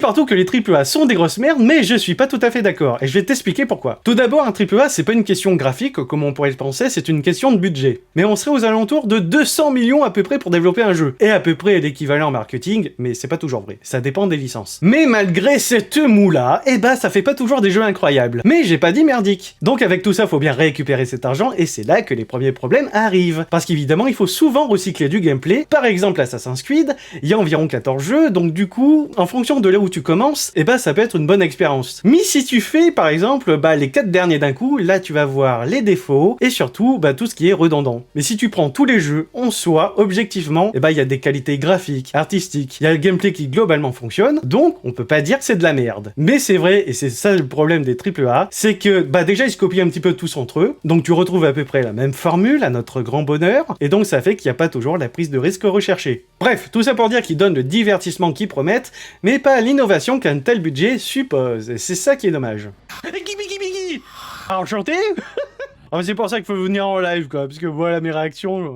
partout que les AAA sont des grosses merdes, mais je suis pas tout à fait d'accord, et je vais t'expliquer pourquoi. Tout d'abord, un AAA, c'est pas une question graphique, comme on pourrait le penser, c'est une question de budget. Mais on serait aux alentours de 200 millions à peu près pour développer un jeu, et à peu près l'équivalent marketing, mais c'est pas toujours vrai, ça dépend des licences. Mais malgré cette moue-là, eh ben ça fait pas toujours des jeux incroyables. Mais j'ai pas dit merdique. Donc avec tout ça, faut bien récupérer cet argent, et c'est là que les premiers problèmes arrivent. Parce qu'évidemment, il faut souvent recycler du gameplay. Par exemple, Assassin's Creed, il y a environ 14 jeux, donc du coup, en fonction de là où tu commences, eh ben ça peut être une bonne expérience. Mais si tu fais, par exemple, les 4 derniers d'un coup, là tu vas voir les défauts, et surtout, tout ce qui est redondant. Mais si tu prends tous les jeux en soi, objectivement, eh ben il y a des qualités graphiques, artistiques, il y a le gameplay qui globalement fonctionne, donc on peut pas dire que c'est de la merde. Mais c'est vrai, et c'est ça le problème des AAA, c'est que déjà ils se copient un petit peu tous entre eux, donc tu retrouves à peu près la même formule à notre grand bonheur, et donc ça fait qu'il n'y a pas toujours la prise de risque recherchée. Bref, tout ça pour dire qu'ils donnent le divertissement qu'ils promettent, mais pas l'innovation qu'un tel budget suppose, et c'est ça qui est dommage. Enchanté. C'est pour ça qu'il faut venir en live, quoi, parce que voilà mes réactions...